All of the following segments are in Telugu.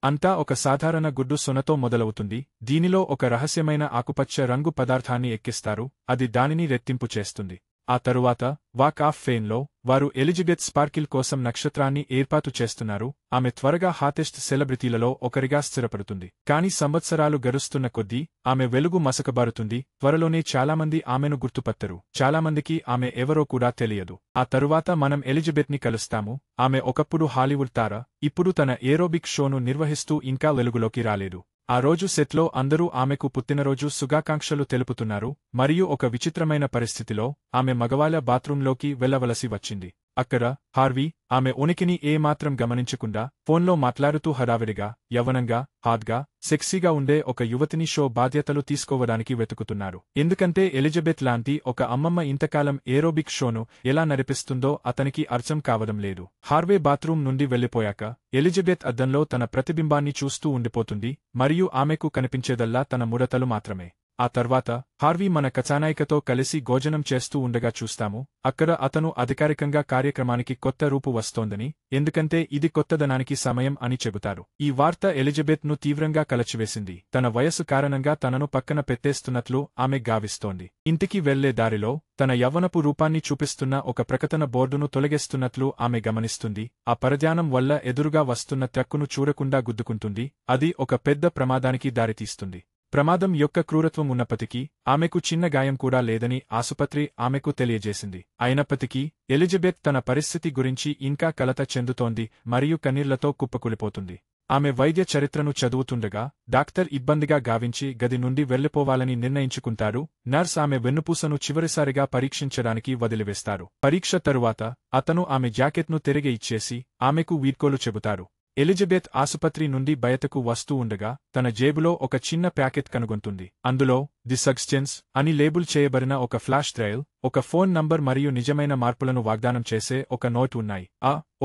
అంతా ఒక సాధారణ గుడ్డు సొనతో మొదలవుతుంది. దీనిలో ఒక రహస్యమైన ఆకుపచ్చ రంగు పదార్థాన్ని ఎక్కిస్తారు, అది దానిని రెట్టింపు చేస్తుంది. ఆ తరువాత వాక్ ఆఫ్ ఫేమ్లో వారు ఎలిజబెత్ స్పార్కిల్ కోసం నక్షత్రాన్ని ఏర్పాటు చేస్తున్నారు. ఆమె త్వరగా హాటెస్ట్ సెలబ్రిటీలలో ఒకరిగా స్థిరపడుతుంది. కాని సంవత్సరాలు గడుస్తున్న కొద్దీ ఆమె వెలుగు మసకబారుతుంది. త్వరలోనే చాలామంది ఆమెను గుర్తుపట్టరు. చాలామందికి ఆమె ఎవరో కూడా తెలియదు. ఆ తరువాత మనం ఎలిజబెత్ని కలుస్తాము. ఆమె ఒకప్పుడు హాలీవుడ్ తార, ఇప్పుడు తన ఏరోబిక్ షోను నిర్వహిస్తూ ఇంకా వెలుగులోకి రాలేదు. ఆ రోజు సెట్లో అందరూ ఆమెకు పుట్టినరోజు శుభాకాంక్షలు తెలుపుతున్నారు, మరియు ఒక విచిత్రమైన పరిస్థితిలో ఆమె మగవాళ్ళ బాత్రూంలోకి వెళ్లవలసి వచ్చింది. అక్కడ హార్వీ ఆమె ఉనికిని ఏమాత్రం గమనించకుండా ఫోన్లో మాట్లాడుతూ హడావిడిగా, యవ్వనంగా, హాట్గా, సెక్సీగా ఉండే ఒక యువతిని షో బాధ్యతలు తీసుకోవడానికి వెతుకుతున్నారు. ఎందుకంటే ఎలిజబెత్ లాంటి ఒక అమ్మమ్మ ఇంతకాలం ఏరోబిక్ షోను ఎలా నడిపిస్తుందో అతనికి అర్థం కావడం లేదు. హార్వే బాత్రూం నుండి వెళ్లిపోయాక ఎలిజబెత్ అద్దంలో తన ప్రతిబింబాన్ని చూస్తూ ఉండిపోతుంది, మరియు ఆమెకు కనిపించేదల్లా తన ముడతలు మాత్రమే. ఆ తర్వాత హార్వీ మన కథానాయికతో కలిసి భోజనం చేస్తూ ఉండగా చూస్తాము. అక్కడ అతను అధికారికంగా కార్యక్రమానికి కొత్త రూపు వస్తోందని, ఎందుకంటే ఇది కొత్తదనానికి సమయం అని చెబుతారు. ఈ వార్త ఎలిజబెత్ను తీవ్రంగా కలచివేసింది. తన వయస్సు కారణంగా తనను పక్కన పెట్టేస్తున్నట్లు ఆమె గావిస్తోంది. ఇంటికి వెళ్లే దారిలో తన యవ్వనపు రూపాన్ని చూపిస్తున్న ఒక ప్రకటన బోర్డును తొలగిస్తున్నట్లు ఆమె గమనిస్తుంది. ఆ పరధ్యానం వల్ల ఎదురుగా వస్తున్న ట్రక్కును చూడకుండా గుద్దుకుంటుంది. అది ఒక పెద్ద ప్రమాదానికి దారితీస్తుంది. ప్రమాదం యొక్క క్రూరత్వం ఉన్నప్పటికీ ఆమెకు చిన్న గాయం కూడా లేదని ఆసుపత్రి ఆమెకు తెలియజేసింది. అయినప్పటికీ ఎలిజబెత్ తన పరిస్థితి గురించి ఇంకా కలత చెందుతోంది మరియు కన్నీళ్లతో కుప్పకూలిపోతుంది. ఆమె వైద్య చరిత్రను చదువుతుండగా డాక్టర్ ఇబ్బందిగా గావించి గది నుండి వెళ్లిపోవాలని నిర్ణయించుకుంటారు. నర్స్ ఆమె వెన్నుపూసను చివరిసారిగా పరీక్షించడానికి వదిలివేస్తారు. పరీక్ష తరువాత అతను ఆమె జాకెట్ను తిరిగి ఇచ్చేసి ఆమెకు వీడ్కోలు చెబుతారు. ఎలిజబెత్ ఆసుపత్రి నుండి బయటకు వస్తూ ఉండగా తన జేబులో ఒక చిన్న ప్యాకెట్ కనుగొంటుంది. అందులో ది సబ్స్టెన్స్ అని లేబుల్ చేయబడిన ఒక ఫ్లాష్ డ్రైవ్, ఒక ఫోన్ నంబర్ మరియు నిజమైన మార్పులను వాగ్దానం చేసే ఒక నోట్ ఉన్నాయి.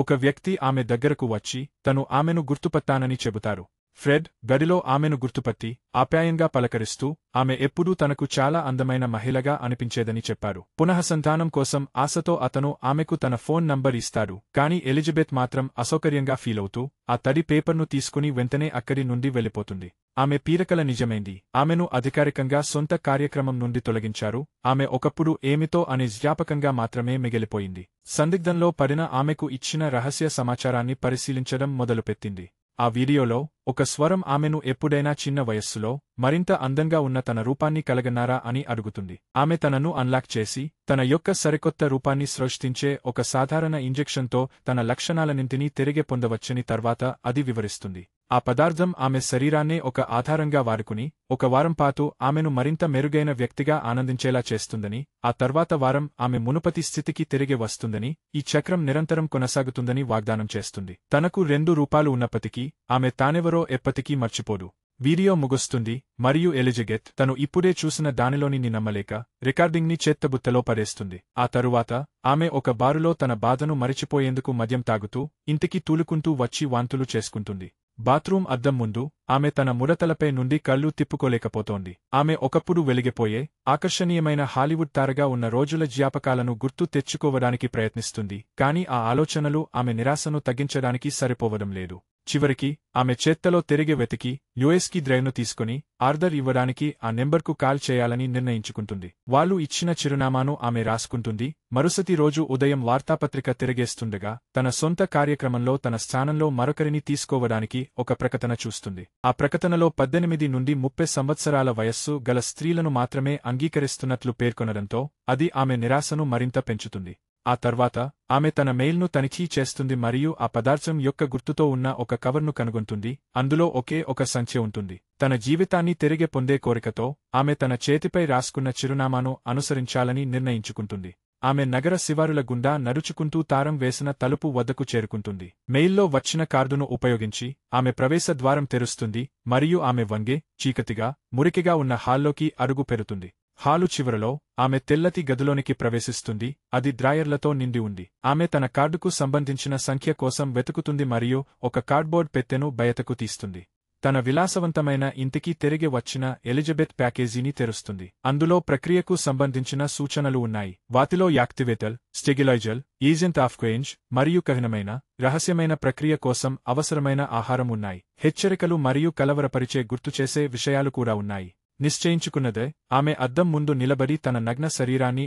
ఒక వ్యక్తి ఆమె దగ్గరకు వచ్చి తను ఆమెను గుర్తుపట్టానని చెబుతారు. ఫ్రెడ్ గడిలో ఆమెను గుర్తుపట్టి ఆప్యాయంగా పలకరిస్తూ ఆమె ఎప్పుడూ తనకు చాలా అందమైన మహిళగా అనిపించేదని చెప్పారు. పునఃసంతానం కోసం ఆశతో అతను ఆమెకు తన ఫోన్ నంబర్ ఇస్తాడు. కాని ఎలిజబెత్ మాత్రం అసౌకర్యంగా ఫీలవుతూ ఆ తడి పేపర్ను తీసుకుని వెంటనే అక్కడి నుండి వెళ్లిపోతుంది. ఆమె పీడకల నిజమైంది. ఆమెను అధికారికంగా సొంత కార్యక్రమం నుండి తొలగించారు. ఆమె ఒకప్పుడు ఏమితో అనే జ్ఞాపకంగా మాత్రమే మిగిలిపోయింది. సందిగ్ధంలో పడిన ఆమెకు ఇచ్చిన రహస్య సమాచారాన్ని పరిశీలించడం మొదలుపెట్టింది. ఆ వీడియోలో ఒక స్వరం ఆమెను ఎప్పుడైనా చిన్న వయస్సులో మరింత అందంగా ఉన్న తన రూపాన్ని కలగన్నారా అని అడుగుతుంది. ఆమె తనను అన్లాక్ చేసి తన యొక్క సరికొత్త రూపాన్ని సృష్టించే ఒక సాధారణ ఇంజెక్షన్తో తన లక్షణాలన్నింటినీ తిరిగి పొందవచ్చని తర్వాత అది వివరిస్తుంది. ఆ పదార్థం ఆమె శరీరాన్నే ఒక ఆధారంగా వాడుకుని ఒక వారం పాటు ఆమెను మరింత మెరుగైన వ్యక్తిగా ఆనందించేలా చేస్తుందని, ఆ తర్వాత వారం ఆమె మునుపటి స్థితికి తిరిగి వస్తుందని, ఈ చక్రం నిరంతరం కొనసాగుతుందని వాగ్దానం చేస్తుంది. తనకు 2 రూపాలు ఉన్నప్పటికీ ఆమె తానెవరో ఎప్పటికీ మర్చిపోదు. వీడియో ముగుస్తుంది మరియు ఎలిజబెత్ తను ఇప్పుడే చూసిన దానిలోని నమ్మలేక రికార్డింగ్ని చెత్తబుట్టలో పడేస్తుంది. ఆ తరువాత ఆమె ఒక బారులో తన బాధను మరిచిపోయేందుకు మద్యం తాగుతూ ఇంటికి తూలుకుంటూ వచ్చి వాంతులు చేసుకుంటుంది. బాత్రూం అద్దం ముందు ఆమె తన ముడతలపై నుండి కళ్ళు తిప్పుకోలేకపోతోంది. ఆమె ఒకప్పుడు వెలిగిపోయే ఆకర్షణీయమైన హాలీవుడ్ తారగా ఉన్న రోజుల జ్ఞాపకాలను గుర్తు తెచ్చుకోవడానికి ప్రయత్నిస్తుంది. కాని ఆ ఆలోచనలు ఆమె నిరాశను తగ్గించడానికి సరిపోవడం లేదు. చివరికి ఆమె చేత్తలో తిరిగి వెతికి యుఎస్కి డ్రైవ్ను తీసుకుని ఆర్డర్ ఇవ్వడానికి ఆ నెంబర్కు కాల్ చేయాలని నిర్ణయించుకుంటుంది. వాళ్ళు ఇచ్చిన చిరునామాను ఆమె రాసుకుంటుంది. మరుసటి రోజు ఉదయం వార్తాపత్రిక తిరిగేస్తుండగా తన సొంత కార్యక్రమంలో తన స్థానంలో మరొకరిని తీసుకోవడానికి ఒక ప్రకటన చూస్తుంది. ఆ ప్రకటనలో 18 నుండి 30 సంవత్సరాల వయస్సు గల స్త్రీలను మాత్రమే అంగీకరిస్తున్నట్లు పేర్కొనడంతో అది ఆమె నిరాశను మరింత పెంచుతుంది. ఆ తర్వాత ఆమె తన మెయిల్ను తనిఖీ చేస్తుంది మరియు ఆ పదార్థం యొక్క గుర్తుతో ఉన్న ఒక కవర్ను కనుగొంటుంది. అందులో ఒకే ఒక సంఖ్య ఉంటుంది. తన జీవితాన్ని తిరిగి పొందే కోరికతో ఆమె తన చేతిపై రాసుకున్న చిరునామాను అనుసరించాలని నిర్ణయించుకుంటుంది. ఆమె నగర శివారుల గుండా నడుచుకుంటూ తారం వేసిన తలుపు వద్దకు చేరుకుంటుంది. మెయిల్లో వచ్చిన కార్డును ఉపయోగించి ఆమె ప్రవేశ ద్వారం తెరుస్తుంది మరియు ఆమె వంగే, చీకటిగా, మురికిగా ఉన్న హాల్లోకి అడుగు పెడుతుంది. హాలు చివరలో ఆమె తెల్లటి గదిలోనికి ప్రవేశిస్తుంది. అది డ్రాయర్లతో నిండి ఉంది. ఆమె తన కార్డుకు సంబంధించిన సంఖ్య కోసం వెతుకుతుంది మరియు ఒక కార్డ్బోర్డ్ పెట్టెను బయటకు తీస్తుంది. తన విలాసవంతమైన ఇంటికి తిరిగి వచ్చిన ఎలిజబెత్ ప్యాకేజీని తెరుస్తుంది. అందులో ప్రక్రియకు సంబంధించిన సూచనలు ఉన్నాయి. వాటిలో యాక్టివేటర్, స్టెగిలైజర్, ఏజెంట్ ఆఫ్ చేంజ్ మరియు కఠినమైన, రహస్యమైన ప్రక్రియ కోసం అవసరమైన ఆహారం ఉన్నాయి. హెచ్చరికలు మరియు కలవరపరిచే గుర్తుచేసే విషయాలు కూడా ఉన్నాయి. నిశ్చయించుకున్నదే, ఆమె అద్దం ముందు నిలబడి తన నగ్న శరీరాన్ని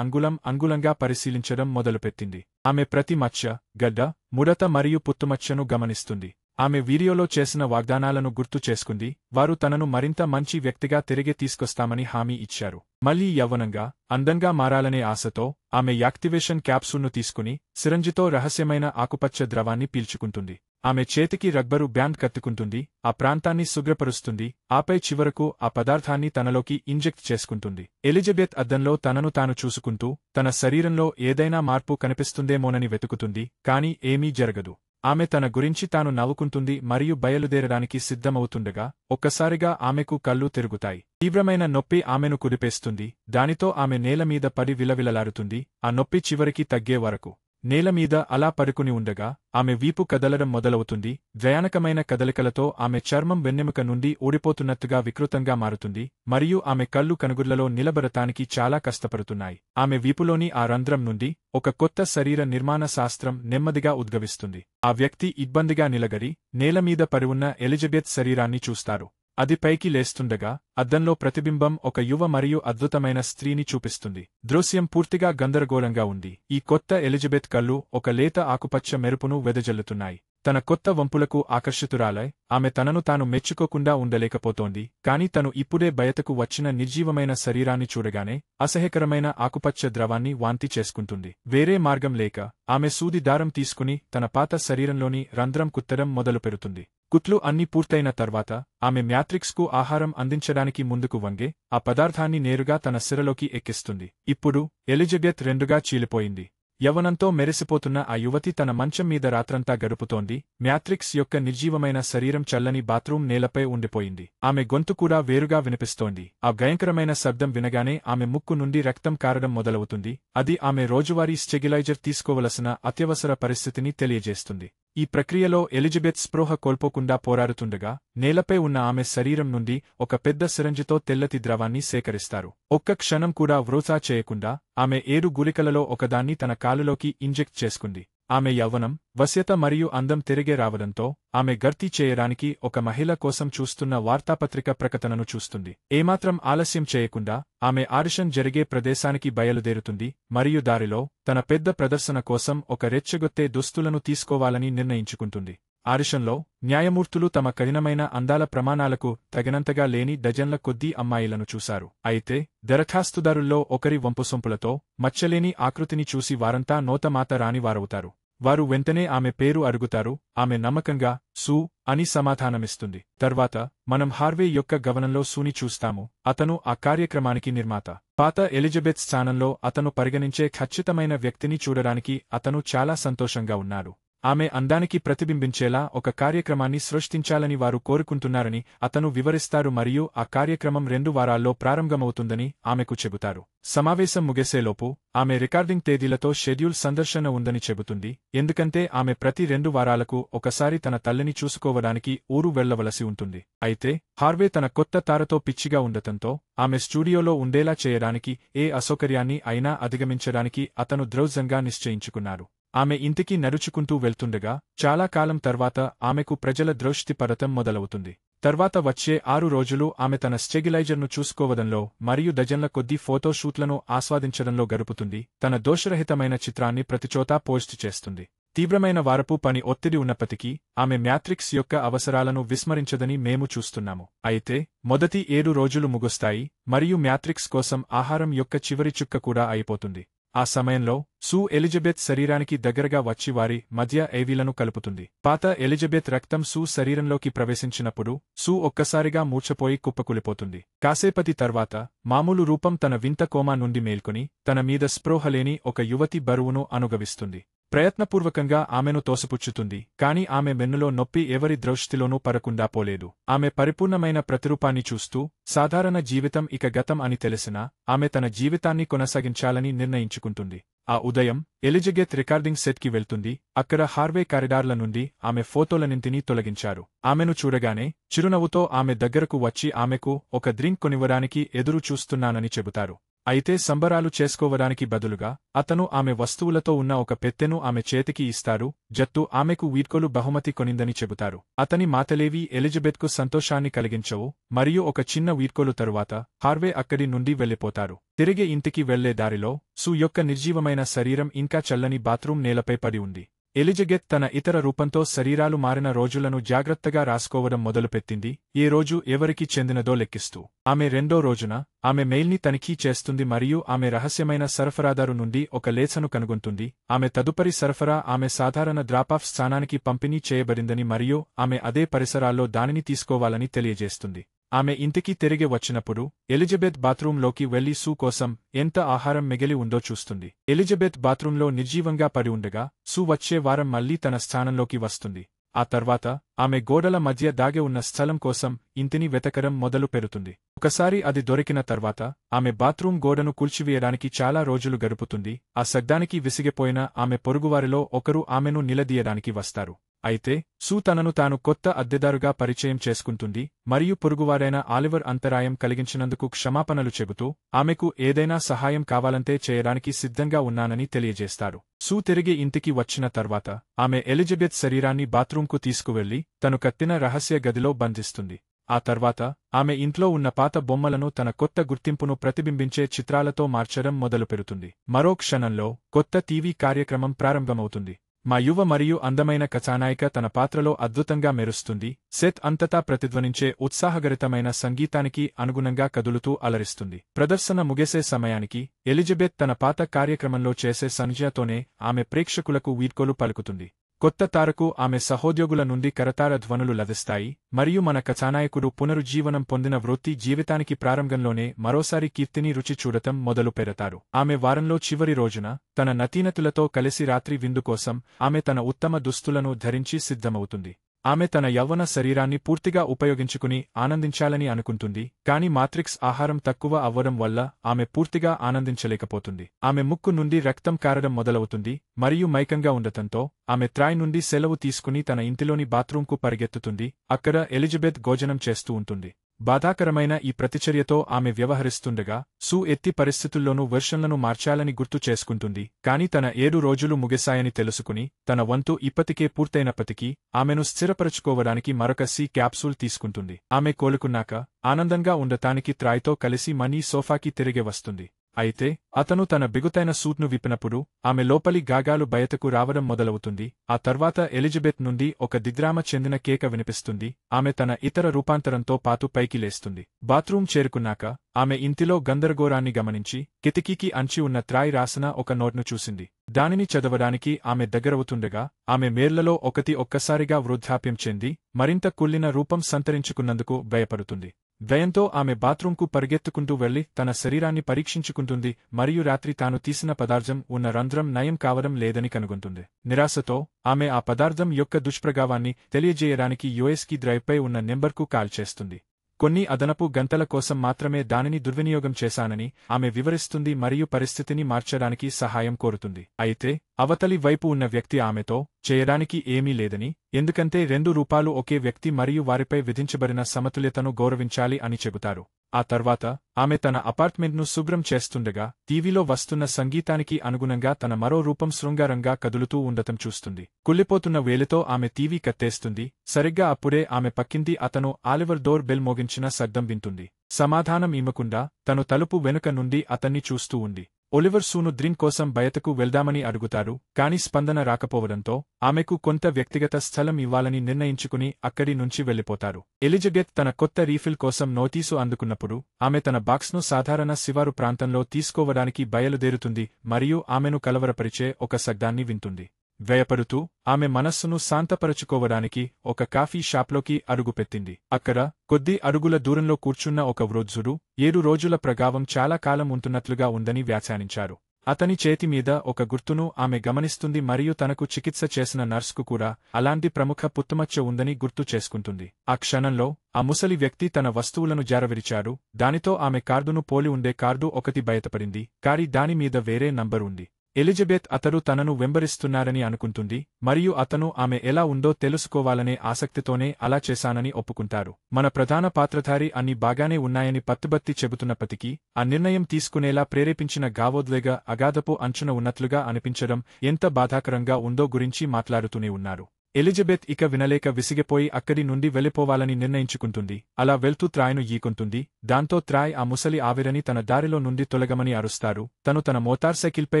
అంగుళంగా పరిశీలించడం మొదలుపెట్టింది. ఆమె ప్రతి మచ్చ, గడ్డ, ముడత మరియు పుట్టుమచ్చను గమనిస్తుంది. ఆమె వీడియోలో చేసిన వాగ్దానాలను గుర్తు చేసుకుంది. వారు తనను మరింత మంచి వ్యక్తిగా తిరిగి తీసుకొస్తామని హామీ ఇచ్చారు. మళ్లీ యవ్వనంగా, అందంగా మారాలనే ఆశతో, ఆమె యాక్టివేషన్ క్యాప్సూల్ను తీసుకుని, సిరంజితో రహస్యమైన ఆకుపచ్చ ద్రవాన్ని పీల్చుకుంటుంది. ఆమె చేతికి రబ్బరు బ్యాండ్ కత్తుకుంటుంది, ఆ ప్రాంతాన్ని శుభ్రపరుస్తుంది, ఆపై చివరకు ఆ పదార్థాన్ని తనలోకి ఇంజెక్ట్ చేసుకుంటుంది. ఎలిజబెత్ అద్దంలో తనను తాను చూసుకుంటూ, తన శరీరంలో ఏదైనా మార్పు కనిపిస్తుందేమోనని వెతుకుతుంది, కాని ఏమీ జరగదు. ఆమె తన గురించి తాను నవ్వుకుంటుంది మరియు బయలుదేరడానికి సిద్ధమవుతుండగా, ఒక్కసారిగా ఆమెకు కళ్ళు తిరుగుతాయి. తీవ్రమైన నొప్పి ఆమెను కుదిపేస్తుంది. దానితో ఆమె నేలమీద పడి విలవిలలాడుతుంది. ఆ నొప్పి చివరికి తగ్గే వరకు నేలమీద అలా పడుకుని ఉండగా, ఆమె వీపు కదలడం మొదలవుతుంది. భయానకమైన కదలికలతో ఆమె చర్మం వెన్నెముక నుండి ఊడిపోతున్నట్టుగా వికృతంగా మారుతుంది, మరియు ఆమె కళ్ళు కనుగుడ్లలో నిలబడటానికి చాలా కష్టపడుతున్నాయి. ఆమె వీపులోని ఆ రంధ్రం నుండి ఒక కొత్త శరీర నిర్మాణ శాస్త్రం నెమ్మదిగా ఉద్గవిస్తుంది. ఆ వ్యక్తి ఇబ్బందిగా నిలగడి, నేలమీద పడివున్న ఎలిజబెత్ శరీరాన్ని చూస్తారు. అది పైకి లేస్తుండగా, అద్దంలో ప్రతిబింబం ఒక యువ మరియు అద్భుతమైన స్త్రీని చూపిస్తుంది. దృశ్యం పూర్తిగా గందరగోళంగా ఉంది. ఈ కొత్త ఎలిజబెత్ కళ్ళు ఒక లేత ఆకుపచ్చ మెరుపును వెదజల్లుతున్నాయి. తన కొత్త వంపులకు ఆకర్షితురాలై, ఆమె తనను తాను మెచ్చుకోకుండా ఉండలేకపోతోంది. కాని తను ఇప్పుడే బయటకు వచ్చిన నిర్జీవమైన శరీరాన్ని చూడగానే, అసహ్యకరమైన ఆకుపచ్చ ద్రవాన్ని వాంతి చేసుకుంటుంది. వేరే మార్గం లేక, ఆమె సూది దారం తీసుకుని తన పాత శరీరంలోని రంధ్రం కుత్తడం మొదలుపెడుతుంది. కుట్లు అన్నీ పూర్తయిన తర్వాత, ఆమె మ్యాట్రిక్స్కు ఆహారం అందించడానికి ముందుకు వంగే, ఆ పదార్థాన్ని నేరుగా తన సిరలోకి ఎక్కిస్తుంది. ఇప్పుడు ఎలిజబెత్ రెండుగా చీలిపోయింది. యవ్వనంతో మెరిసిపోతున్న ఆ యువతి తన మంచం మీద రాత్రంతా గడుపుతోంది. మ్యాట్రిక్స్ యొక్క నిర్జీవమైన శరీరం చల్లని బాత్రూం నేలపై ఉండిపోయింది. ఆమె గొంతు కూడా వేరుగా వినిపిస్తోంది. ఆ భయంకరమైన శబ్దం వినగానే ఆమె ముక్కు నుండి రక్తం కారడం మొదలవుతుంది. అది ఆమె రోజువారీ స్టెగిలైజర్ తీసుకోవలసిన అత్యవసర పరిస్థితిని తెలియజేస్తుంది. ఈ ప్రక్రియలో ఎలిజబెత్ స్పృహ కోల్పోకుండా పోరాడుతుండగా, నేలపై ఉన్న ఆమె శరీరం నుండి ఒక పెద్ద సిరంజితో తెల్లటి ద్రవాన్ని సేకరిస్తారు. ఒక్క క్షణం కూడా వృథా చేయకుండా, ఆమె 7 గుళికలలో ఒకదాన్ని తన కాలులోకి ఇంజెక్ట్ చేసుకుంది. ఆమె యవ్వనం, వశ్యత మరియు అందం తిరిగే రావడంతో, ఆమె గర్తీ చేయడానికి ఒక మహిళ కోసం చూస్తున్న వార్తాపత్రిక ప్రకటనను చూస్తుంది. ఏమాత్రం ఆలస్యం చేయకుండా, ఆమె ఆడిషన్ జరిగే ప్రదేశానికి బయలుదేరుతుంది మరియు దారిలో, తన పెద్ద ప్రదర్శన కోసం ఒక రెచ్చగొట్టే దుస్తులను తీసుకోవాలని నిర్ణయించుకుంటుంది. ఆడిషన్లో, న్యాయమూర్తులు తమ కఠినమైన అందాల ప్రమాణాలకు తగినంతగా లేని డజన్ల కొద్దీ అమ్మాయిలను చూశారు. అయితే, దరఖాస్తుదారుల్లో ఒకరి వంపుసొంపులతో, మచ్చలేని ఆకృతిని చూసి వారంతా నోతమాట రాని వారవుతారు. వారు వెంటనే ఆమె పేరు అడుగుతారు. ఆమె నమ్మకంగా, సూ అని సమాధానమిస్తుంది. తర్వాత, మనం హార్వే యొక్క గమనంలో సూని చూస్తాము. అతను ఆ కార్యక్రమానికి నిర్మాత. పాత ఎలిజబెత్ స్థానంలో అతను పరిగణించే ఖచ్చితమైన వ్యక్తిని చూడడానికి అతను చాలా సంతోషంగా ఉన్నాడు. ఆమె అందానికి ప్రతిబింబించేలా ఒక కార్యక్రమాన్ని సృష్టించాలని వారు కోరుకుంటున్నారని అతను వివరిస్తారు మరియు ఆ కార్యక్రమం 2 వారాల్లో ప్రారంభమవుతుందని ఆమెకు చెబుతారు. సమావేశం ముగిసేలోపు, ఆమె రికార్డింగ్ తేదీలతో షెడ్యూల్ సందర్శన ఉందని చెబుతుంది, ఎందుకంటే ఆమె ప్రతి 2 వారాలకు ఒకసారి తన తల్లిని చూసుకోవడానికి ఊరు వెళ్లవలసి ఉంటుంది. అయితే, హార్వే తన కొత్త తారతో పిచ్చిగా ఉండటంతో, ఆమె స్టూడియోలో ఉండేలా చేయడానికి ఏ అసౌకర్యాన్ని అయినా అధిగమించడానికి అతను దృఢంగా నిశ్చయించుకున్నారు. ఆమె ఇంటికి నడుచుకుంటూ వెళ్తుండగా, చాలా కాలం తర్వాత ఆమెకు ప్రజల దృష్టి పడటం మొదలవుతుంది. తర్వాత వచ్చే 6 రోజులు ఆమె తన స్టెగిలైజర్ను చూసుకోవడంలో మరియు డజన్ల కొద్దీ ఫోటోషూట్లను ఆస్వాదించడంలో గడుపుతుంది. తన దోషరహితమైన చిత్రాన్ని ప్రతిచోటా పోస్ట్ చేస్తుంది. తీవ్రమైన వారపు పని ఒత్తిడి ఉన్నప్పటికీ, ఆమె మ్యాట్రిక్స్ యొక్క అవసరాలను విస్మరించదని మేము చూస్తున్నాము. అయితే, మొదటి 7 రోజులు ముగుస్తాయి, మరియు మ్యాట్రిక్స్ కోసం ఆహారం యొక్క చివరి చుక్క కూడా అయిపోతుంది. ఆ సమయంలో, సూ ఎలిజబెత్ శరీరానికి దగ్గరగా వచ్చి వారి మధ్య ఏవీలను కలుపుతుంది. పాత ఎలిజబెత్ రక్తం సూ శరీరంలోకి ప్రవేశించినప్పుడు, సూ ఒక్కసారిగా మూర్ఛపోయి కుప్పకూలిపోతుంది. కాసేపటి తర్వాత, మామూలు రూపం తన వింత కోమా నుండి మేల్కొని, తన మీద స్పృహలేని ఒక యువతి బరువును అనుభవిస్తుంది. ప్రయత్నపూర్వకంగా ఆమెను తోసిపుచ్చుతుంది, కాని ఆమె వెన్నులో నొప్పి ఎవరి దృష్టిలోనూ పడకుండా పోలేదు. ఆమె పరిపూర్ణమైన ప్రతిరూపాన్ని చూస్తూ, సాధారణ జీవితం ఇక గతం అని తెలిసినా, ఆమె తన జీవితాన్ని కొనసాగించాలని నిర్ణయించుకుంటుంది. ఆ ఉదయం ఎలిజబెత్ రికార్డింగ్ సెట్కి వెళ్తుంది. అక్కడ హార్వే కారిడార్ల నుండి ఆమె ఫోటోలన్నింటినీ తొలగించారు. ఆమెను చూడగానే చిరునవ్వుతో ఆమె దగ్గరకు వచ్చి ఆమెకు ఒక డ్రింక్ కొనివ్వడానికి ఎదురు చూస్తున్నానని చెబుతారు. అయితే సంబరాలు చేసుకోవడానికి బదులుగా అతను ఆమె వస్తువులతో ఉన్న ఒక పెట్టెను ఆమె చేతికి ఇస్తారు. జట్టు ఆమెకు వీడ్కోలు బహుమతి కొనిందని చెబుతారు. అతని మాటలేవీ ఎలిజబెత్కు సంతోషాన్ని కలిగించవు మరియు ఒక చిన్న వీడ్కోలు తరువాత హార్వే అక్కడి నుండి వెళ్ళిపోతారు. తిరిగి ఇంటికి వెళ్లే దారిలో సూ యొక్క నిర్జీవమైన శరీరం ఇంకా చల్లని బాత్రూం నేలపై పడి ఉంది. ఎలిజబెత్ తన ఇతర రూపంతో శరీరాలు మారిన రోజులను జాగ్రత్తగా రాసుకోవడం మొదలుపెట్టింది, ఏ రోజు ఎవరికి చెందినదో లెక్కిస్తూ. ఆమె రెండో రోజున ఆమె మెయిల్ని తనిఖీ చేస్తుంది మరియు ఆమె రహస్యమైన సరఫరాదారు నుండి ఒక లేఖను కనుగొంటుంది. ఆమె తదుపరి సరఫరా ఆమె సాధారణ డ్రాపాఫ్ స్థానానికి పంపిణీ చేయబడిందని మరియు ఆమె అదే పరిసరాల్లో దానిని తీసుకోవాలని తెలియజేస్తుంది. ఆమె ఇంటికి తిరిగి వచ్చినప్పుడు ఎలిజబెత్ బాత్రూంలోకి వెళ్లి సూ కోసం ఎంత ఆహారం మిగిలి ఉందో చూస్తుంది. ఎలిజబెత్ బాత్రూంలో నిర్జీవంగా పడి ఉండగా సూ వచ్చే వారం మళ్లీ తన స్థానంలోకి వస్తుంది. ఆ తర్వాత ఆమె గోడల మధ్య దాగి ఉన్న స్థలం కోసం ఇంటిని వెతకడం మొదలు పెడుతుంది. ఒకసారి అది దొరికిన తర్వాత ఆమె బాత్రూం గోడను కూల్చివేయడానికి చాలా రోజులు గడుపుతుంది. ఆ శబ్దానికి విసిగిపోయిన ఆమె పొరుగువారిలో ఒకరు ఆమెను నిలదీయడానికి వస్తారు. అయితే సూ తనను తాను కొత్త అద్దెదారుగా పరిచయం చేసుకుంటుంది మరియు పొరుగువారైన ఆలివర్ అంతరాయం కలిగించినందుకు క్షమాపణలు చెబుతూ ఆమెకు ఏదైనా సహాయం కావాలంటే చేయడానికి సిద్ధంగా ఉన్నానని తెలియజేస్తారు. సూ తిరిగి ఇంటికి వచ్చిన తర్వాత ఆమె ఎలిజబెత్ శరీరాన్ని బాత్రూంకు తీసుకువెళ్లి తను కట్టిన రహస్య గదిలో బంధిస్తుంది. ఆ తర్వాత ఆమె ఇంట్లో ఉన్న పాత బొమ్మలను తన కొత్త గుర్తింపును ప్రతిబింబించే చిత్రాలతో మార్చడం మొదలుపెడుతుంది. మరో క్షణంలో కొత్త టీవీ కార్యక్రమం ప్రారంభమవుతుంది. మా యువ మరియు అందమైన కథానాయిక తన పాత్రలో అద్భుతంగా మెరుస్తుంది. సెట్ అంతటా ప్రతిధ్వనించే ఉత్సాహగరితమైన సంగీతానికి అనుగుణంగా కదులుతూ అలరిస్తుంది. ప్రదర్శన ముగిసే సమయానికి ఎలిజబెత్ తన పాత కార్యక్రమంలో చేసే సంజ్ఞతోనే ఆమె ప్రేక్షకులకు వీడ్కోలు పలుకుతుంది. కొత్త తారకు ఆమె సహోద్యోగుల నుండి కరతాళ ధ్వనులు లభిస్తాయి మరియు మన కథానాయకుడు పునరుజ్జీవనం పొందిన వృత్తి జీవితానికి ప్రారంభంలోనే మరోసారి కీర్తిని రుచి చూడటం మొదలు పెడతారు. ఆమె వారంలో చివరి రోజున తన నటీనటులతో కలిసి రాత్రి విందు కోసం ఆమె తన ఉత్తమ దుస్తులను ధరించి సిద్ధమవుతుంది. ఆమె తన యవ్వన శరీరాన్ని పూర్తిగా ఉపయోగించుకుని ఆనందించాలని అనుకుంటుంది, కాని మాట్రిక్స్ ఆహారం తక్కువ అవ్వడం వల్ల ఆమె పూర్తిగా ఆనందించలేకపోతుంది. ఆమె ముక్కు నుండి రక్తం కారడం మొదలవుతుంది మరియు మైకంగా ఉండటంతో ఆమె ట్రాయ్ నుండి సెలవు తీసుకుని తన ఇంటిలోని బాత్రూంకు పరిగెత్తుతుంది. అక్కడ ఎలిజబెత్ భోజనం చేస్తూ ఉంటుంది. బాధాకరమైన ఈ ప్రతిచర్యతో ఆమె వ్యవహరిస్తుండగా సూ ఎత్తి పరిస్థితుల్లోనూ వెర్షన్లను మార్చాలని గుర్తు చేసుకుంటుంది. కాని తన 7 రోజులు ముగిశాయని తెలుసుకుని తన వంతు ఇప్పటికే పూర్తయినప్పటికీ ఆమెను స్థిరపరచుకోవడానికి మరొక సి క్యాప్సూల్ తీసుకుంటుంది. ఆమె కోలుకున్నాక ఆనందంగా ఉండటానికి ట్రాయ్తో కలిసి మనీ సోఫాకి తిరిగి వస్తుంది. అయితే అతను తన బిగుతైన సూట్ను విప్పినప్పుడు ఆమె లోపలి గాగాలు బయటకు రావడం మొదలవుతుంది. ఆ తర్వాత ఎలిజబెత్ నుండి ఒక దిగ్భ్రామ చెందిన కేక వినిపిస్తుంది. ఆమె తన ఇతర రూపాంతరంతో పాటు పైకి లేస్తుంది. బాత్రూం చేరుకున్నాక ఆమె ఇంటిలో గందరగోళాన్ని గమనించి కిటికీకి అంచి ఉన్న ట్రాయ్ రాసిన ఒక నోట్ను చూసింది. దానిని చదవడానికి ఆమె దగ్గరవుతుండగా ఆమె మేర్లలో ఒకటి ఒక్కసారిగా వృద్ధాప్యం చెంది మరింత కుళ్ళిన రూపం సంతరించుకున్నందుకు భయపడుతుంది. భయంతో ఆమె బాత్రూంకు పరిగెత్తుకుంటూ వెళ్లి తన శరీరాన్ని పరీక్షించుకుంటుంది మరియు రాత్రి తాను తీసిన పదార్థం ఉన్న రంధ్రం నయం కావడం లేదని కనుగొంటుంది. నిరాశతో ఆమె ఆ పదార్థం యొక్క దుష్ప్రభావాన్ని తెలియజేయడానికి యుఎస్కి డ్రైవ్పై ఉన్న నెంబర్కు కాల్ చేస్తుంది. కొన్ని అదనపు గంటల కోసం మాత్రమే దానిని దుర్వినియోగం చేశానని ఆమె వివరిస్తుంది మరియు పరిస్థితిని మార్చడానికి సహాయం కోరుతుంది. అయితే అవతలి వైపు ఉన్న వ్యక్తి ఆమెతో చేయడానికి ఏమీ లేదని, ఎందుకంటే 2 రూపాలు ఒకే వ్యక్తి మరియు వారిపై విధించబడిన సమతుల్యతను గౌరవించాలి అని చెబుతారు. ఆ తర్వాత ఆమె తన అపార్ట్మెంట్ను శుభ్రం చేస్తుండగా టీవీలో వస్తున్న సంగీతానికి అనుగుణంగా తన మరో రూపం శృంగారంగా కదులుతూ ఉండటం చూస్తుంది. కుళ్ళిపోతున్న వేలితో ఆమె టీవీ కత్తేస్తుంది. సరిగ్గా అప్పుడే ఆమె పక్కింటి అతను ఆలివర్ డోర్ బెల్ మోగించిన శబ్దం వింటుంది. సమాధానం ఇవ్వకుండా తను తలుపు వెనుక నుండి అతన్ని చూస్తూ ఉంది. ఒలివర్ సూను డ్రింక్ కోసం బయటకు వెళ్దామని అడుగుతారు, కాని స్పందన రాకపోవడంతో ఆమెకు కొంత వ్యక్తిగత స్థలం ఇవ్వాలని నిర్ణయించుకుని అక్కడి నుంచి వెళ్లిపోతారు. ఎలిజబెత్ తన కొత్త రీఫిల్ కోసం నోటీసు అందుకున్నప్పుడు ఆమె తన బాక్స్ను సాధారణ శివారు ప్రాంతంలో తీసుకోవడానికి బయలుదేరుతుంది మరియు ఆమెను కలవరపరిచే ఒక శబ్దాన్ని వింటుంది. భయపడుతూ ఆమె మనస్సును శాంతపరచుకోవడానికి ఒక కాఫీ షాప్లోకి అడుగుపెట్టింది. అక్కడ కొద్ది అడుగుల దూరంలో కూర్చున్న ఒక వృద్ధుడు 7 రోజుల ప్రభావం చాలా కాలం ఉంటున్నట్లుగా ఉందని వ్యాఖ్యానించారు. అతని చేతి మీద ఒక గుర్తును ఆమె గమనిస్తుంది మరియు తనకు చికిత్స చేసిన నర్సుకు కూడా అలాంటి ప్రముఖ పుట్టుమచ్చ ఉందని గుర్తు చేసుకుంటుంది. ఆ క్షణంలో ఆ ముసలి వ్యక్తి తన వస్తువులను జారవిరిచాడు. దానితో ఆమె కార్డును పోలి ఉండే కార్డు ఒకటి బయటపడింది, కాని దాని మీద వేరే నంబర్ ఉంది. ఎలిజబెత్ అతడు తనను వెంబడిస్తున్నారని అనుకుంటుంది మరియు అతను ఆమె ఎలా ఉందో తెలుసుకోవాలనే ఆసక్తితోనే అలా చేశానని ఒప్పుకుంటారు. మన ప్రధాన పాత్రధారి అన్ని బాగానే ఉన్నాయని పట్టుబట్టి చెబుతున్నప్పటికీ ఆ నిర్ణయం తీసుకునేలా ప్రేరేపించిన భావోద్వేగ అగాధపు అంచున ఉన్నట్లుగా అనిపించడం ఎంత బాధాకరంగా ఉందో గురించి మాట్లాడుతూనే ఉన్నారు. ఎలిజబెత్ ఇక వినలేక విసిగిపోయి అక్కడి నుండి వెళ్ళిపోవాలని నిర్ణయించుకుంటుంది. అలా వెళ్తూ త్రాయ్ను ఈకుంటుంది. దాంతో త్రాయ్ ఆ ముసలి ఆవిరని తన దారిలో నుండి తొలగమని అరుస్తారు, తను తన మోటార్ సైకిల్పై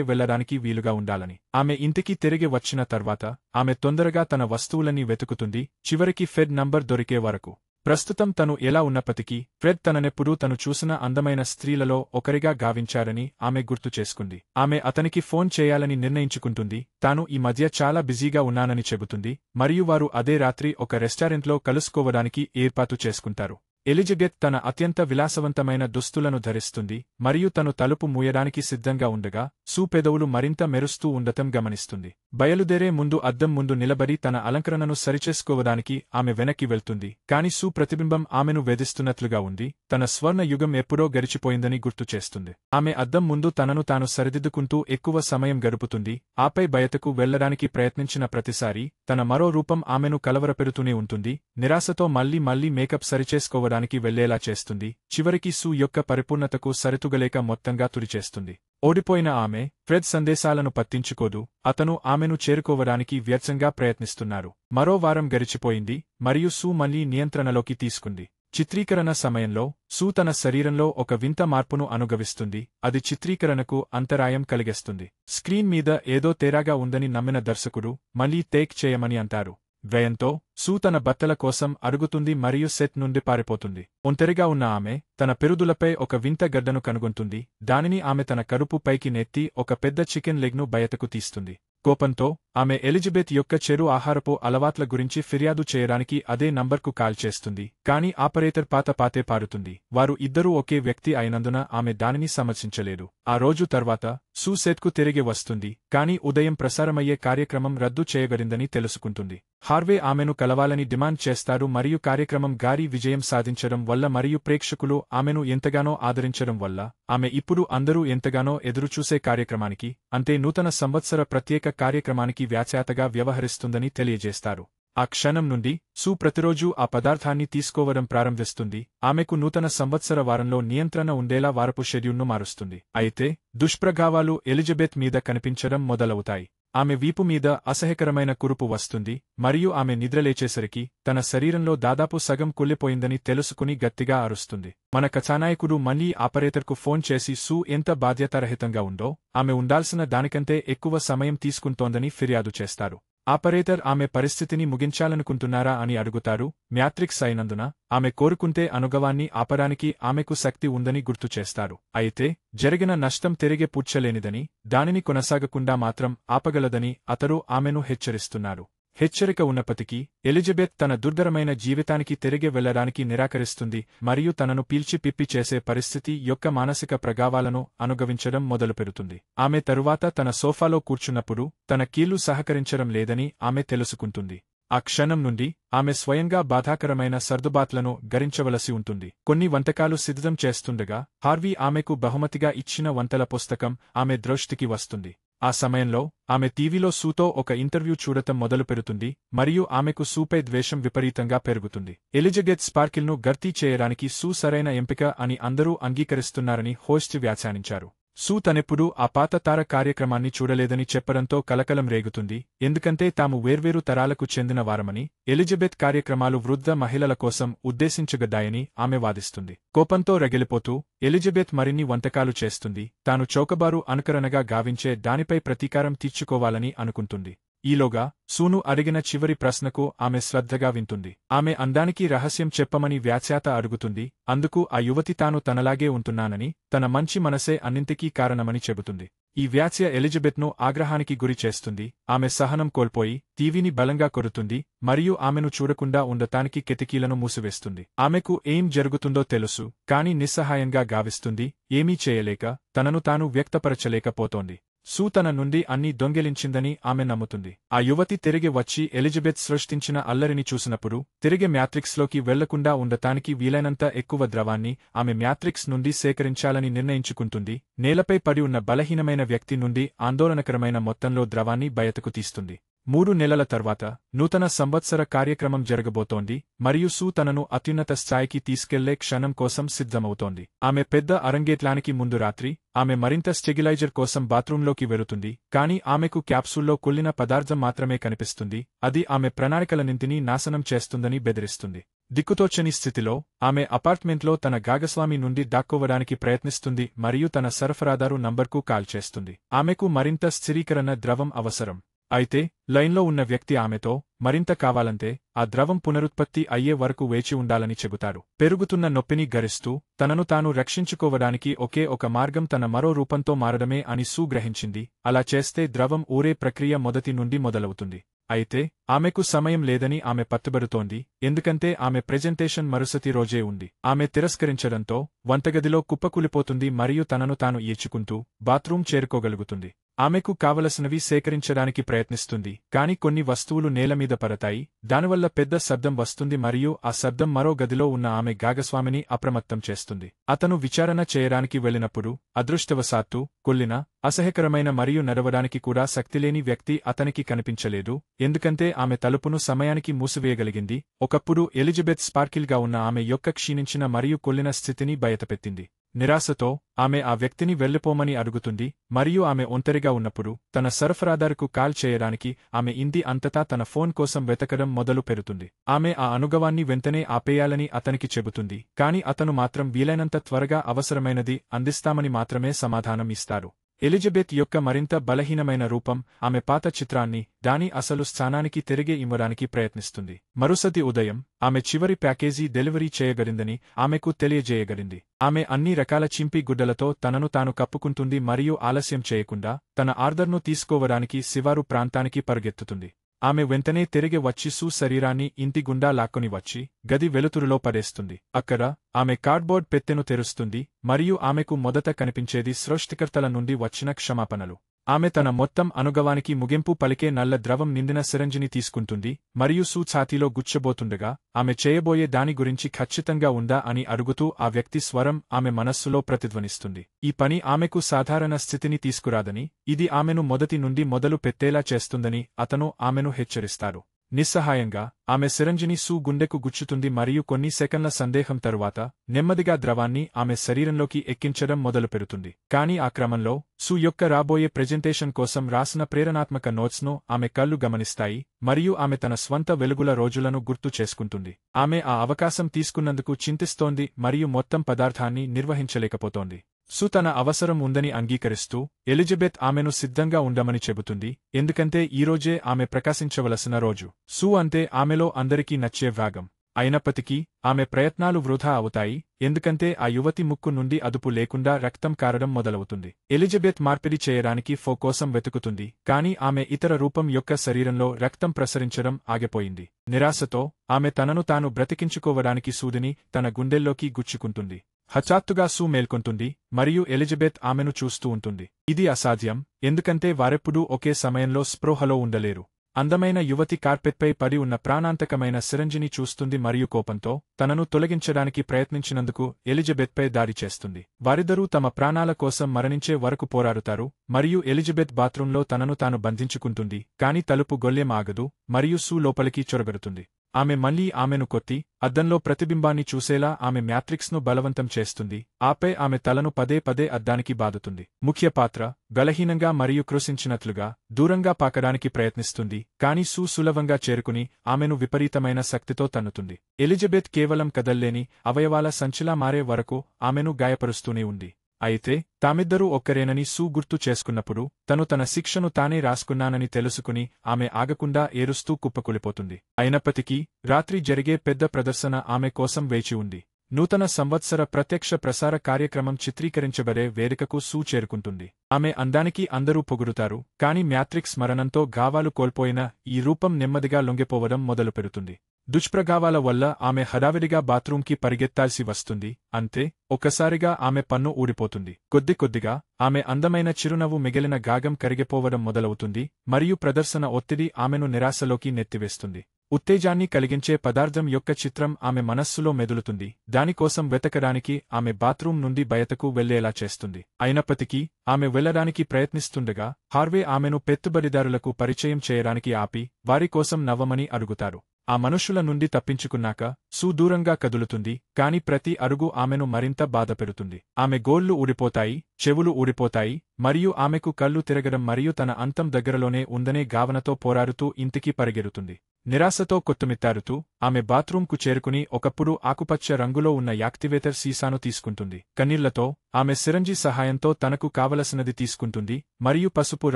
వెళ్లడానికి వీలుగా ఉండాలని. ఆమె ఇంటికి తిరిగి వచ్చిన తర్వాత ఆమె తొందరగా తన వస్తువులన్నీ వెతుకుతుంది, చివరికి ఫెడ్ నంబర్ దొరికే వరకు. ప్రస్తుతం తను ఎలా ఉన్నప్పటికీ ఫ్రెడ్ తననెప్పుడూ తను చూసిన అందమైన స్త్రీలలో ఒకరిగా గావించారని ఆమె గుర్తు చేసుకుంది. ఆమె అతనికి ఫోన్ చేయాలని నిర్ణయించుకుంటుంది. తాను ఈ మధ్య చాలా బిజీగా ఉన్నానని చెబుతుంది మరియు వారు అదే రాత్రి ఒక రెస్టారెంట్లో కలుసుకోవడానికి ఏర్పాటు చేసుకుంటారు. ఎలిజబెత్ తన అత్యంత విలాసవంతమైన దుస్తులను ధరిస్తుంది మరియు తను తలుపు మూయడానికి సిద్ధంగా ఉండగా సూ పెదవులు మరింత మెరుస్తూ ఉండటం గమనిస్తుంది. బయలుదేరే ముందు అద్దం ముందు నిలబడి తన అలంకరణను సరిచేసుకోవడానికి ఆమె వెనక్కి వెళ్తుంది. కాని సూ ప్రతిబింబం ఆమెను వేధిస్తున్నట్లుగా ఉంది. తన స్వర్ణ యుగం ఎప్పుడో గడిచిపోయిందని గుర్తు చేస్తుంది. ఆమె అద్దం ముందు తనను తాను సరిదిద్దుకుంటూ ఎక్కువ సమయం గడుపుతుంది. ఆపై బయటకు వెళ్లడానికి ప్రయత్నించిన ప్రతిసారీ తన మరో రూపం ఆమెను కలవరపెడుతూనే ఉంటుంది. నిరాశతో మళ్లీ మేకప్ సరిచేసుకోవడానికి వెళ్లేలా చేస్తుంది. చివరికి సూ యొక్క పరిపూర్ణతకు సరితూగలేక మొత్తంగా తుడిచేస్తుంది. ఓడిపోయిన ఆమె ఫ్రెడ్ సందేశాలను పట్టించుకోదు. అతను ఆమెను చేరుకోవడానికి వ్యర్థంగా ప్రయత్నిస్తున్నారు. మరో వారం గడిచిపోయింది మరియు సూ మళ్లీ నియంత్రణలోకి తీసుకుంది. చిత్రీకరణ సమయంలో సూ తన శరీరంలో ఒక వింత మార్పును అనుభవిస్తుంది. అది చిత్రీకరణకు అంతరాయం కలిగిస్తుంది. స్క్రీన్ మీద ఏదో తేడాగా ఉందని నమ్మిన దర్శకుడు మళ్లీ టేక్ చేయమని అంటారు. వ్యయంతో సూ తన బట్టల కోసం అడుగుతుంది మరియు సెట్ నుండి పారిపోతుంది. ఒంటరిగా ఉన్న ఆమె తన పెరుదులపై ఒక వింత గడ్డను కనుగొంటుంది. దానిని ఆమె తన కడుపు పైకి నెత్తి ఒక పెద్ద చికెన్ లెగ్ను బయటకు తీస్తుంది. కోపంతో ఆమె ఎలిజబెత్ యొక్క చెడు ఆహారపు అలవాట్ల గురించి ఫిర్యాదు చేయడానికి అదే నంబర్కు కాల్ చేస్తుంది. కాని ఆపరేటర్ పాతే పారుతుంది. వారు ఇద్దరూ ఒకే వ్యక్తి అయినందున ఆమె దానిని సమర్థించలేదు. ఆ రోజు తర్వాత సూ సెట్కు తిరిగి వస్తుంది. కాని ఉదయం ప్రసారమయ్యే కార్యక్రమం రద్దు చేయబడిందని తెలుసుకుంటుంది. హార్వే ఆమెను కలవాలని డిమాండ్ చేస్తారు మరియు కార్యక్రమం గారి విజయం సాధించడం వల్ల మరియు ప్రేక్షకులు ఆమెను ఎంతగానో ఆదరించడం వల్ల ఆమె ఇప్పుడు అందరూ ఎంతగానో ఎదురుచూసే కార్యక్రమానికి, అంటే నూతన సంవత్సర ప్రత్యేక కార్యక్రమానికి వ్యాఖ్యాతగా వ్యవహరిస్తుందని తెలియజేస్తారు. ఆ క్షణం నుండి సూ ప్రతిరోజూ ఆ పదార్థాన్ని తీసుకోవడం ప్రారంభిస్తుంది. ఆమెకు నూతన సంవత్సర వారంలో నియంత్రణ ఉండేలా వారపు షెడ్యూల్ను మారుస్తుంది. అయితే దుష్ప్రభావాలు ఎలిజబెత్ మీద కనిపించడం మొదలవుతాయి. ఆమె వీపు మీద అసహ్యకరమైన కురుపు వస్తుంది మరియు ఆమె నిద్రలేచేసరికి తన శరీరంలో దాదాపు సగం కుళ్ళిపోయిందని తెలుసుకుని గట్టిగా అరుస్తుంది. మన కథానాయకుడు మళ్లీ ఆపరేటర్కు ఫోన్ చేసి సూ ఎంత బాధ్యతారహితంగా ఉందో, ఆమె ఉండాల్సిన దానికంటే ఎక్కువ సమయం తీసుకుంటోందని ఫిర్యాదు చేస్తారు. ఆపరేటర్ ఆమె పరిస్థితిని ముగించాలనుకుంటున్నారా అని అడుగుతారు. మ్యాట్రిక్స్ అయినందున ఆమె కోరుకుంటే అనుభవాన్ని ఆపడానికి ఆమెకు శక్తి ఉందని గుర్తు చేస్తారు. అయితే జరిగిన నష్టం తిరిగి పూడ్చలేనిదని, దానిని కొనసాగకుండా మాత్రం ఆపగలదని అతడు ఆమెను హెచ్చరిస్తున్నారు. హెచ్చరిక ఉన్నప్పటికీ ఎలిజబెత్ తన దుర్భరమైన జీవితానికి తిరిగి వెళ్లడానికి నిరాకరిస్తుంది మరియు తనను పీల్చి పిప్పి చేసే పరిస్థితి యొక్క మానసిక ప్రభావాలను అనుభవించడం మొదలుపెడుతుంది. ఆమె తరువాత తన సోఫాలో కూర్చున్నప్పుడు తన కీళ్లు సహకరించడం లేదని ఆమె తెలుసుకుంటుంది. ఆ క్షణం నుండి ఆమె స్వయంగా బాధాకరమైన సర్దుబాట్లను గరించవలసి ఉంటుంది. కొన్ని వంటకాలు సిద్ధం చేస్తుండగా హార్వీ ఆమెకు బహుమతిగా ఇచ్చిన వంటల పుస్తకం ఆమె దృష్టికి వస్తుంది. ఆ సమయంలో ఆమె టీవీలో సూతో ఒక ఇంటర్వ్యూ చూడటం మొదలుపెడుతుంది మరియు ఆమెకు సూపై ద్వేషం విపరీతంగా పెరుగుతుంది. ఎలిజబెత్ స్పార్కిల్ను భర్తీ చేయడానికి సూ సరైన ఎంపిక అని అందరూ అంగీకరిస్తున్నారని హోస్ట్ వ్యాఖ్యానించారు. సూ తనెప్పుడూ ఆ పాత తార కార్యక్రమాన్ని చూడలేదని చెప్పడంతో కలకలం రేగుతుంది. ఎందుకంటే తాము వేర్వేరు తరాలకు చెందిన వారమని, ఎలిజబెత్ కార్యక్రమాలు వృద్ధ మహిళల కోసం ఉద్దేశించగడ్డాయని ఆమె వాదిస్తుంది. కోపంతో రగిలిపోతూ ఎలిజబెత్ మరిన్ని వంటకాలు చేస్తుంది. తాను చౌకబారు అనుకరణగా గావించే దానిపై ప్రతీకారం తీర్చుకోవాలని అనుకుంటుంది. ఈలోగా సూను అడిగిన చివరి ప్రశ్నకు ఆమె శ్రద్ధగా వింటుంది. ఆమె అందానికి రహస్యం చెప్పమని వ్యాఖ్యాత అడుగుతుంది. అందుకు ఆ యువతి తాను తనలాగే ఉంటున్నానని, తన మంచి మనసే అన్నింటికీ కారణమని చెబుతుంది. ఈ వ్యాఖ్య ఎలిజబెత్ను ఆగ్రహానికి గురి చేస్తుంది. ఆమె సహనం కోల్పోయి టీవీని బలంగా కొరుతుంది మరియు ఆమెను చూడకుండా ఉండటానికి కిటికీలను మూసివేస్తుంది. ఆమెకు ఏం జరుగుతుందో తెలుసు, కాని నిస్సహాయంగా గావిస్తుంది. ఏమీ చేయలేక తనను తాను వ్యక్తపరచలేకపోతోంది. సూ తన నుండి అన్నీ దొంగిలించిందని ఆమె నమ్ముతుంది. ఆ యువతి తిరిగి వచ్చి ఎలిజబెత్ సృష్టించిన అల్లరిని చూసినప్పుడు తిరిగి మ్యాట్రిక్స్లోకి వెళ్లకుండా ఉండటానికి వీలైనంత ఎక్కువ ద్రవాన్ని ఆమె మ్యాట్రిక్స్ నుండి సేకరించాలని నిర్ణయించుకుంటుంది. నేలపై పడి ఉన్న బలహీనమైన వ్యక్తి నుండి ఆందోళనకరమైన మొత్తంలో ద్రవాన్ని బయటకు తీస్తుంది. 3 నెలల తర్వాత నూతన సంవత్సర కార్యక్రమం జరగబోతోంది మరియు సూ తనను అత్యున్నత స్థాయికి తీసుకెళ్లే క్షణం కోసం సిద్ధమవుతోంది. ఆమె పెద్ద అరంగేట్లానికి ముందు రాత్రి ఆమె మరింత స్టెగిలైజర్ కోసం బాత్రూంలోకి వెళుతుంది. కానీ ఆమెకు క్యాప్సూల్లో కుళ్ళిన పదార్థం మాత్రమే కనిపిస్తుంది. అది ఆమె ప్రణాళికలన్నింటినీ నాశనం చేస్తుందని బెదిరిస్తుంది. దిక్కుతోచని స్థితిలో ఆమె అపార్ట్మెంట్లో తన భాగస్వామి నుండి దాక్కోవడానికి ప్రయత్నిస్తుంది మరియు తన సరఫరాదారు నంబర్కు కాల్ చేస్తుంది. ఆమెకు మరింత స్థిరీకరణ ద్రవం అవసరం. అయితే లైన్లో ఉన్న వ్యక్తి ఆమెతో మరింత కావాలంటే ఆ ద్రవం పునరుత్పత్తి అయ్యే వరకు వేచి ఉండాలని చెబుతారు. పెరుగుతున్న నొప్పిని గరిస్తూ తనను తాను రక్షించుకోవడానికి ఒకే ఒక మార్గం తన మరో రూపంతో మారడమే అని సూ గ్రహించింది. అలా చేస్తే ద్రవం ఊరే ప్రక్రియ మొదటి నుండి మొదలవుతుంది. అయితే ఆమెకు సమయం లేదని ఆమె పట్టుబడుతోంది. ఎందుకంటే ఆమె ప్రెజెంటేషన్ మరుసటి రోజే ఉంది. ఆమె తిరస్కరించడంతో వంటగదిలో కుప్పకూలిపోతుంది మరియు తనను తాను ఈడ్చుకుంటూ బాత్రూం చేరుకోగలుగుతుంది. ఆమెకు కావలసినవి సేకరించడానికి ప్రయత్నిస్తుంది. కాని కొన్ని వస్తువులు నేలమీద పడతాయి. దానివల్ల పెద్ద శబ్దం వస్తుంది మరియు ఆ శబ్దం మరో గదిలో ఉన్న ఆమె భాగస్వామిని అప్రమత్తం చేస్తుంది. అతను విచారణ చేయడానికి వెళ్ళినప్పుడు అదృష్టవశాత్తు కుళ్ళిన, అసహ్యకరమైన మరియు నడవడానికి కూడా శక్తిలేని వ్యక్తి అతనికి కనిపించలేదు. ఎందుకంటే ఆమె తలుపును సమయానికి మూసివేయగలిగింది. ఒకప్పుడు ఎలిజబెత్ స్పార్కిల్గా ఉన్న ఆమె యొక్క క్షీణించిన మరియు కుళ్ళిన స్థితిని బయటపెట్టింది. నిరాశతో ఆమె ఆ వ్యక్తిని వెళ్లిపోమని అడుగుతుంది మరియు ఆమె ఒంటరిగా ఉన్నప్పుడు తన సరఫరాదారుకు కాల్ చేయడానికి ఆమె ఇంటి అంతటా తన ఫోన్ కోసం వెతకడం మొదలు పెడుతుంది. ఆమె ఆ అనుభవాన్ని వెంటనే ఆపేయాలని అతనికి చెబుతుంది. కాని అతను మాత్రం వీలైనంత త్వరగా అవసరమైనది అందిస్తామని మాత్రమే సమాధానం ఇస్తారు. ఎలిజబెత్ యొక్క మరింత బలహీనమైన రూపం ఆమె పాత చిత్రాన్ని దాని అసలు స్థానానికి తిరిగి ఇవ్వడానికి ప్రయత్నిస్తుంది. మరుసటి ఉదయం ఆమె చివరి ప్యాకేజీ డెలివరీ చేయగలిందని ఆమెకు తెలియజేయగలింది. ఆమె అన్ని రకాల చింపి గుడ్డలతో తనను తాను కప్పుకుంటుంది మరియు ఆలస్యం చేయకుండా తన ఆర్డర్ను తీసుకోవడానికి శివారు ప్రాంతానికి పరుగెత్తుతుంది. ఆమె వెంటనే తిరిగి వచ్చి సూ శరీరాన్ని ఇంటి గుండా లాక్కొని వచ్చి గది వెలుతురులో పడేస్తుంది. అక్కడ ఆమె కార్డ్బోర్డ్ పెట్టెను తెరుస్తుంది మరియు ఆమెకు మొదట కనిపించేది సృష్టికర్తల నుండి వచ్చిన క్షమాపణలు. ఆమె తన మొత్తం అనుభవానికి ముగింపు పలికే నల్ల ద్రవం నిండిన సిరంజిని తీసుకుంటుంది మరియు సూ ఛాతీలో గుచ్చబోతుండగా ఆమె చేయబోయే దాని గురించి ఖచ్చితంగా ఉందా అని అడుగుతూ ఆ వ్యక్తి స్వరం ఆమె మనస్సులో ప్రతిధ్వనిస్తుంది. ఈ పని ఆమెకు సాధారణ స్థితిని తీసుకురాదని, ఇది ఆమెను మొదటి నుండి మొదలు పెట్టేలా చేస్తుందని అతను ఆమెను హెచ్చరిస్తారు. నిస్సహాయంగా ఆమె సిరంజిని సూ గుండెకు గుచ్చుతుంది మరియు కొన్ని సెకన్ల సందేహం తరువాత నెమ్మదిగా ద్రవాన్ని ఆమె శరీరంలోకి ఎక్కించడం మొదలుపెడుతుంది. కాని ఆ క్రమంలో సూ యొక్క రాబోయే ప్రెజెంటేషన్ కోసం రాసిన ప్రేరణాత్మక నోట్స్ను ఆమె కళ్ళు గమనిస్తాయి మరియు ఆమె తన స్వంత వెలుగుల రోజులను గుర్తు చేసుకుంటుంది. ఆమె ఆ అవకాశం తీసుకున్నందుకు చింతిస్తోంది మరియు మొత్తం పదార్థాన్ని నిర్వహించలేకపోతోంది. సూ తన అవసరం ఉందని అంగీకరిస్తూ ఎలిజబెత్ ఆమెను సిద్ధంగా ఉండమని చెబుతుంది. ఎందుకంటే ఈరోజే ఆమె ప్రకాశించవలసిన రోజు. సూ అంటే ఆమెలో అందరికీ నచ్చే భాగం. అయినప్పటికీ ఆమె ప్రయత్నాలు వృధా అవుతాయి. ఎందుకంటే ఆ యువతి ముక్కు నుండి అదుపు లేకుండా రక్తం కారడం మొదలవుతుంది. ఎలిజబెత్ మార్పిడి చేయడానికి ఫో కోసం వెతుకుతుంది. కాని ఆమె ఇతర రూపం యొక్క శరీరంలో రక్తం ప్రసరించడం ఆగిపోయింది. నిరాశతో ఆమె తనను తాను బ్రతికించుకోవడానికి సూదిని తన గుండెల్లోకి గుచ్చుకుంటుంది. హఠాత్తుగా సూ మేల్కొంటుంది మరియు ఎలిజబెత్ ఆమెను చూస్తూ ఉంటుంది. ఇది అసాధ్యం, ఎందుకంటే వారెప్పుడూ ఒకే సమయంలో స్పృహలో ఉండలేరు. అందమైన యువతి కార్పెట్పై పడి ఉన్న ప్రాణాంతకమైన సిరంజిని చూస్తుంది మరియు కోపంతో తనను తొలగించడానికి ప్రయత్నించినందుకు ఎలిజబెత్పై దాడి చేస్తుంది. వారిద్దరూ తమ ప్రాణాల కోసం మరణించే వరకు పోరాడుతారు మరియు ఎలిజబెత్ బాత్రూంలో తనను తాను బంధించుకుంటుంది. కాని తలుపు గొల్లెం ఆగదు మరియు సూ లోపలికి చొరబడుతుంది. ఆమె మళ్లీ ఆమెను కొట్టి అద్దంలో ప్రతిబింబాన్ని చూసేలా ఆమె మ్యాట్రిక్స్ను బలవంతం చేస్తుంది. ఆపై ఆమె తలను పదే పదే అద్దానికి బాదుతుంది. ముఖ్య పాత్ర బలహీనంగా మరియు కృశించినట్లుగా దూరంగా పాకడానికి ప్రయత్నిస్తుంది. కాని సూ సులభంగా చేరుకుని ఆమెను విపరీతమైన శక్తితో తన్నుతుంది. ఎలిజబెత్ కేవలం కదల్లేని అవయవాల సంచిలా మారే వరకు ఆమెను గాయపరుస్తూనే ఉంది. అయితే తామిద్దరూ ఒక్కరేనని సూ గుర్తు చేసుకున్నప్పుడు తను తన శిక్షను తానే రాసుకున్నానని తెలుసుకుని ఆమె ఆగకుండా ఏరుస్తూ కుప్పకూలిపోతుంది. అయినప్పటికీ రాత్రి జరిగే పెద్ద ప్రదర్శన ఆమె కోసం వేచి ఉంది. నూతన సంవత్సర ప్రత్యక్ష ప్రసార కార్యక్రమం చిత్రీకరించబడే వేదికకు సూ చేరుకుంటుంది. ఆమె అందానికి అందరూ పొగుడుతారు. కాని మ్యాట్రిక్స్ మరణంతో గావాలు కోల్పోయిన ఈ రూపం నెమ్మదిగా లొంగిపోవడం మొదలుపెడుతుంది. దుష్ప్రభావాల వల్ల ఆమె హడావిడిగా బాత్రూంకి పరిగెత్తాల్సి వస్తుంది. అంతే, ఒక్కసారిగా ఆమె పన్ను ఊడిపోతుంది. కొద్దిగా ఆమె అందమైన చిరునవ్వు మిగిలిన గాగం కరిగిపోవడం మొదలవుతుంది మరియు ప్రదర్శన ఒత్తిడి ఆమెను నిరాశలోకి నెట్టివేస్తుంది. ఉత్తేజాన్ని కలిగించే పదార్థం యొక్క చిత్రం ఆమె మనస్సులో మెదులుతుంది. దానికోసం వెతకడానికి ఆమె బాత్రూం నుండి బయటకు వెళ్లేలా చేస్తుంది. అయినప్పటికీ ఆమె వెళ్లడానికి ప్రయత్నిస్తుండగా హార్వే ఆమెను పెట్టుబడిదారులకు పరిచయం చేయడానికి ఆపి వారి కోసం నవ్వమని అడుగుతారు. ఆ మనుషుల నుండి తప్పించుకున్నాక సూ దూరంగా కదులుతుంది, కాని ప్రతి అడుగు ఆమెను మరింత బాధపెడుతుంది. ఆమె గోళ్లు ఊడిపోతాయి, చెవులు ఊడిపోతాయి, మరియు ఆమెకు కళ్ళు తిరగడం మరియు తన అంతం దగ్గరలోనే ఉందనే భావనతో పోరాడుతూ ఇంటికి పరిగెడుతుంది. నిరాశతో కొట్టుమిట్టాడుతూ ఆమె బాత్రూంకు చేరుకుని ఒకప్పుడు ఆకుపచ్చ రంగులో ఉన్న యాక్టివేటర్ సీసాను తీసుకుంటుంది. కన్నీళ్లతో ఆమె సిరంజి సహాయంతో తనకు కావలసినది తీసుకుంటుంది మరియు పసుపు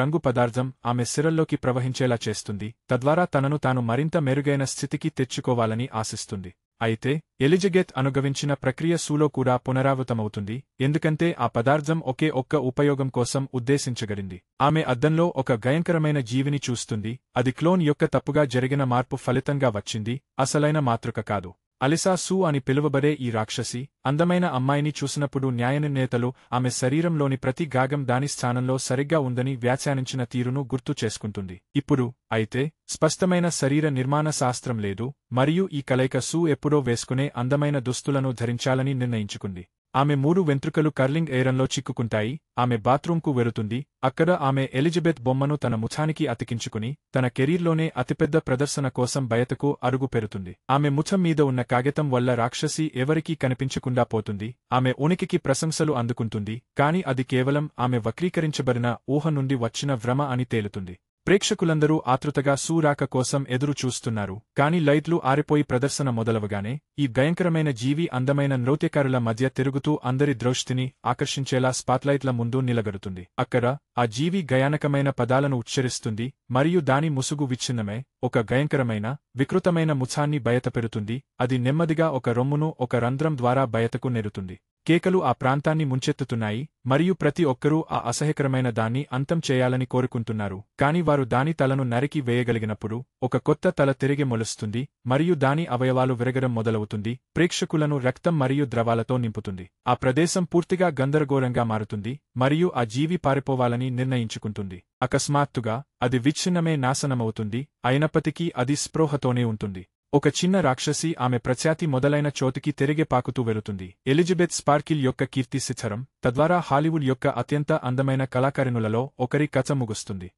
రంగు పదార్థం ఆమె సిరల్లోకి ప్రవహించేలా చేస్తుంది, తద్వారా తనను తాను మరింత మెరుగైన స్థితికి తెచ్చుకోవాలని ఆశిస్తుంది. అయితే ఎలిజబెత్ అనుభవించిన ప్రక్రియ సూలో కూడా పునరావృతమవుతుంది, ఎందుకంటే ఆ పదార్థం ఒకే ఒక్క ఉపయోగం కోసం ఉద్దేశించబడింది. ఆమె అద్దంలో ఒక భయంకరమైన జీవిని చూస్తుంది. అది క్లోన్ యొక్క తప్పుగా జరిగిన మార్పు ఫలితంగా వచ్చింది, అసలైన మాతృక కాదు. అలిసా సూ అని పిలువబడే ఈ రాక్షసి అందమైన అమ్మాయిని చూసినప్పుడు న్యాయనిర్ణేతలు ఆమె శరీరంలోని ప్రతి భాగం దాని స్థానంలో సరిగ్గా ఉందని వ్యాఖ్యానించిన తీరును గుర్తు చేసుకుంటుంది. ఇప్పుడు అయితే స్పష్టమైన శరీర నిర్మాణ శాస్త్రం లేదు, మరియు ఈ కలయిక సూ ఎప్పుడో వేసుకునే అందమైన దుస్తులను ధరించాలని నిర్ణయించుకుంది. ఆమె 3 వెంట్రుకలు కర్లింగ్ ఎయిరంలో చిక్కుకుంటాయి. ఆమె బాత్రూంకు వెళుతుంది. అక్కడ ఆమె ఎలిజబెత్ బొమ్మను తన ముఖానికి అతికించుకుని తన కెరీర్లోనే అతిపెద్ద ప్రదర్శన కోసం బయటకు అడుగు పెడుతుంది. ఆమె ముఖం మీద ఉన్న కాగితం వల్ల రాక్షసి ఎవరికీ కనిపించకుండా పోతుంది. ఆమె ఉనికికి ప్రశంసలు అందుకుంటుంది, కాని అది కేవలం ఆమె వక్రీకరించబడిన ఊహ నుండి వచ్చిన భ్రమ అని తేలుతుంది. ప్రేక్షకులందరూ ఆతృతగా సూ రాక కోసం ఎదురు చూస్తున్నారు, కాని లైట్లు ఆరిపోయి ప్రదర్శన మొదలవగానే ఈ భయంకరమైన జీవి అందమైన నృత్యకారుల మధ్య తిరుగుతూ అందరి దృష్టిని ఆకర్షించేలా స్పాట్లైట్ల ముందు నిలబడుతుంది. అక్కడ ఆ జీవి భయానకమైన పదాలను ఉచ్చరిస్తుంది మరియు దాని ముసుగు విచ్ఛిన్నమై ఒక భయంకరమైన వికృతమైన ముఖాన్ని బయటపెడుతుంది. అది నెమ్మదిగా ఒక రొమ్మును ఒక రంధ్రం ద్వారా బయటకు నెరుతుంది. కేకలు ఆ ప్రాంతాన్ని ముంచెత్తుతున్నాయి మరియు ప్రతి ఒక్కరూ ఆ అసహ్యకరమైన దాన్ని అంతం చేయాలని కోరుకుంటున్నారు, కాని వారు దాని తలను నరికి వేయగలిగినప్పుడు ఒక కొత్త తల తిరిగి మొలుస్తుంది మరియు దాని అవయవాలు విరగడం మొదలవుతుంది. ప్రేక్షకులను రక్తం మరియు ద్రవాలతో నింపుతుంది. ఆ ప్రదేశం పూర్తిగా గందరగోళంగా మారుతుంది మరియు ఆ జీవి పారిపోవాలని నిర్ణయించుకుంటుంది. అకస్మాత్తుగా అది విచ్ఛిన్నమే నాశనమవుతుంది, అయినప్పటికీ అది స్పృహతోనే ఉంటుంది. ఒక చిన్న రాక్షసి ఆమె ప్రఖ్యాతి మొదలైన చోటికి తిరిగి పాకుతూ వెళుతుంది. ఎలిజబెత్ స్పార్కిల్ యొక్క కీర్తి శిఖరం, తద్వారా హాలీవుడ్ యొక్క అత్యంత అందమైన కళాకారిణులలో ఒకరి కథ ముగుస్తుంది.